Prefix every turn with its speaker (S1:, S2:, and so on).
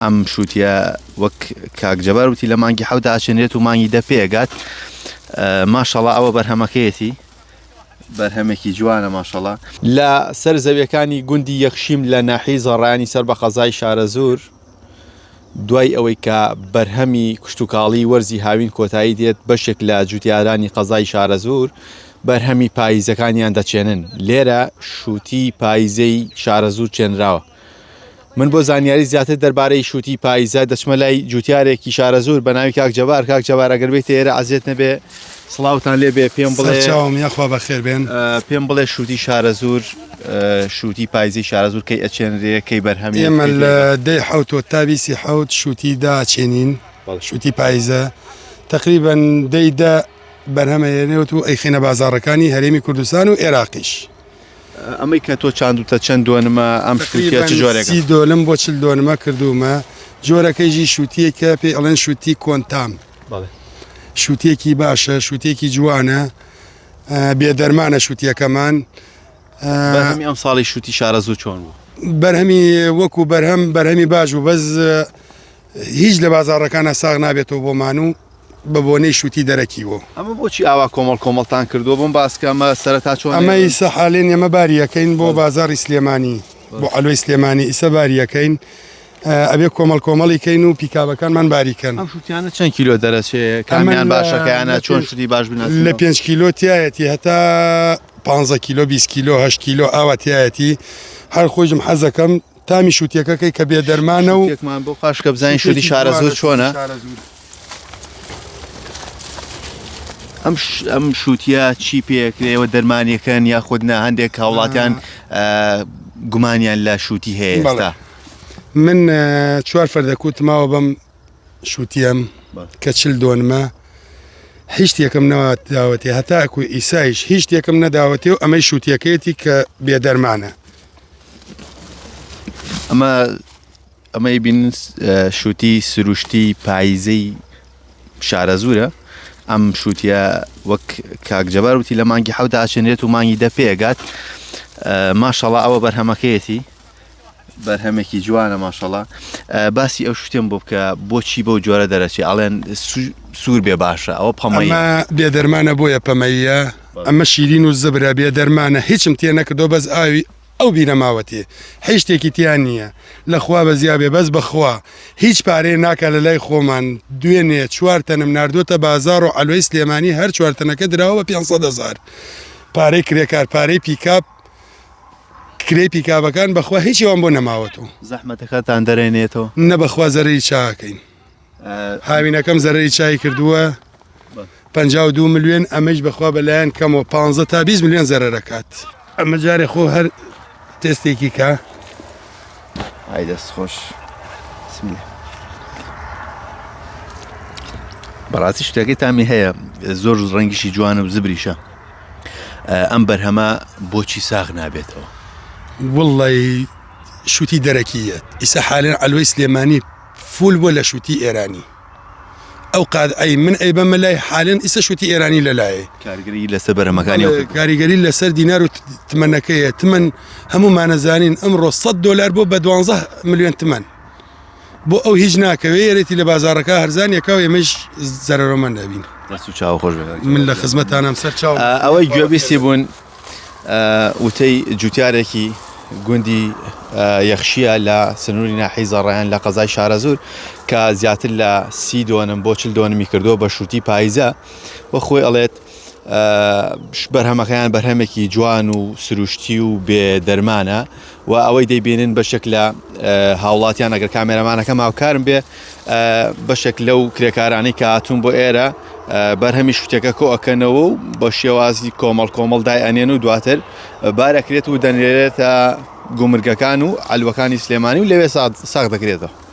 S1: ئەم شووتە وەک کاکجەبار وتی لە مانگی حەودا ئاچێنرێت و مانگی دە پێگات ماشەڵڵا ئەوە بەرهەمەکەیەتی بەرهەمێکی جوانە ماشەڵڵا لە سەر زەویەکانی گوندی یەخشیم لە ناحیی زەڕایانی سەر بە قەزای شارەزور دوای ئەوەی کە بەرهەمی کشتتوکاڵی وەرزی هاوین کۆتایی دێت بەشێک لە جوتیارانی قەزای شارەزور بەرهەمی پاییزەکانیان دەچێنن لێرە شووتی پاییزەی شارەزور چێنراوە من بۆ زانیاری زیاتر دەربارەی شووتی پاییزە دەچمە لای جوتیارێکی شارەزور بە ناوی کاکجەبار ئەگەر بێت ئێرە ئازێت نەبێ سڵاوتان لێبێ پێم بڵێ
S2: یاخوا بەخێر بێن
S1: پێم بڵێ شووتی شارەزور شووتی پاییزەی شارەزور کەی ئەچێنرێ کەی بەرهەمی
S2: ئێمە لە دەی حەوت تا 27 شووتی داچێنین شووتی پاییزە تقریبان دەیدا بەرهەمەێنێت و ئەیخینە بازاڕەکانی هەرێمی کوردستان و عێراقیش
S1: ئەمەی کە تۆ چاندوتە چەند دوێنمە ئەم شووتیە چ جۆرێک
S2: 30 دۆلم بۆ 40 دۆنمە کردومە جۆرەکەیژی شووتیەکە پێی ئەڵێن شووتی کۆنتام شووتێکی باشە شووتێکی جوانە بێدەرمانە شووتیەکەمان
S1: بەرهەمی ئەم ساڵی شووتی شارەزور چۆن بوو
S2: بەرهەمی وەکو بەرهەمی باش و بەس هیچ لە بازاڕەکانە ساغ نابێتەوە بۆمان و بە بۆنەی شووتی دەرەکیوە
S1: ئەمە بۆچی ئاوا کۆمەڵتان کردووە بۆم باسکەمە سەرەتا چۆن
S2: ئەمە ئیسە حالێن ئێمە باریەکەین بۆ بازاری سلێمانی بۆ ئەلۆی سلێمانی ئیسە باریەکەین ئەبێ کۆمەڵکەین و پیکابەکانمان باریکەن
S1: ئەم شووتیانە چەند کیلۆ دەرەچێ کامیان باشەکەیانە چۆن شووتی باش بناسن
S2: لە 5 کیلۆ تایەتی هەتا 15 کیلۆ 20 کیلۆ 8 کیلۆ ئاوا تایەتی هەر خۆشم حەزەکەم تامی شووتیەکەکەی کە بێدەرمانە و
S1: یەکمان بۆ خاش کە بزانین شووتی شارەزور چۆنە ئەم شووتیە چی پێکرێەوە دەرمانیەکەن یاخودنا هەندێک هاوڵاتیان گومانیان لە شووتی هەیە ئێستا
S2: من 4 فەردەکوتماوە بەم شووتیم کە 40 دۆنمە هیچ شتێکم نەداوەتێ هەتاکو ئیسایش هیچ شتێکم نەداوەتێ و ئەمەی شووتیەکەیەتی کە بێدەرمانە
S1: ئەمەی بین شووتی سروشتی پاییزەی شارەزورە ئەم شووتە وەک کاکجەبار وتی لە مانگی حەودا ئاچێنرێت و مانگی دە پێگات ماشەڵڵا ئەوە بەرهەمەکەیەتی بەرهەمێکی جوانە ماشەڵڵا باسی ئەو شتێن بۆ بکە بۆچی بەو جۆرە دەرەچێ ئەڵێن سوور بێ باشە ئەوە پەمەی
S2: بێدەرمانە بۆیە پەمەیە ئەمە شیرین و زبرە بێدەرمانە هیچم تێ نەکردۆ بەس ئاوی ئەو بینەماوەتێ هیچ شتێکی تیان نییە لەخوا بە زیابێ بەس بەخوا هیچ پارەیە ناکە لە لای خۆمان دوێنێ 4 تەنم نردوتە بازار و ئەلۆی سلێمانی هەر 4 تەنەکە دراوە بە 500,000 پارەی کرێکار پارەی پیکاپ کرێ پیکابەکان بەخوا هیچیوان بۆ نەماوەتەوە
S1: زەحمەتەکەتان دەرێنێتەوە
S2: نە بەخوا زەرری چاکەین هاوینەکەم زەرری چای کردووە 52 ملیۆن ئەمەش بەخوا بەلایەن کەمەوە 15 تا 20 ملیۆن زەرەکات ئەمە جارێ خۆ هەر تێستێکی کە
S1: ئای دەست خۆش بەڕاستی شتەکەی تامی هەیە زۆر ڕەنگیشی جوانە و زبریشە ئەم بەرهەمە بۆچی ساغ نابێتەوە
S2: وڵی شووتی دەرەکیەت ئیسا حالێن ئەلۆی سلێمانی فول بۆ لە شووتی ئێرانی ئەو قاد ئەی من ئەی بەمە لای حالێن ئیسا شووتی ئێرانی لەلایە
S1: کاریگەری لەسەر بەرهەمەکانی
S2: کاریگەری لەسەر دینار و تمەنەکەیە تمەن هەمومانەزانین ئەمڕۆ $100 بۆ بە 12 ملیۆن تمەن بۆ ئەو هیچ ناکەوێ یەرێتی لە بازارەکە هەرزانیەکەوە ئێمەش زەرەڕۆمە نەبین
S1: چاو خۆش
S2: من لە خزمەتانم سەر چاو
S1: ئەوەی گوێبیستی بوون وتەی جوتیارێکی گوندی یەخشیە لە سنووری ناحیی زەڕایان لە قەزای شارەزور کە زیاتر لە 30 دۆنم بۆ 40 دۆنمی کردووە بە شووتی پاییزە بۆ خۆی ئەڵێت بەرهەمەکەیان بەرهەمێکی جوان و سروشتی و بێ دەرمانە و ئەوەی دەیبینن بەشێک لە هاوڵاتیان ئەگەر کامێرەمانەکە ماوکارم بێ بەشێک لەو کرێکارانەی کە هاتوون بۆ ئێرە بەرهەمی شووتەکە کۆ ئەکەنەوە و بە شێوازی کۆمەڵ دای ئەنێن و دواتر بارەکرێت و دەنێرێتە گومرگەکان و ئەلوەکانی سلێمانی و لەوێ ساغ دەکرێتەوە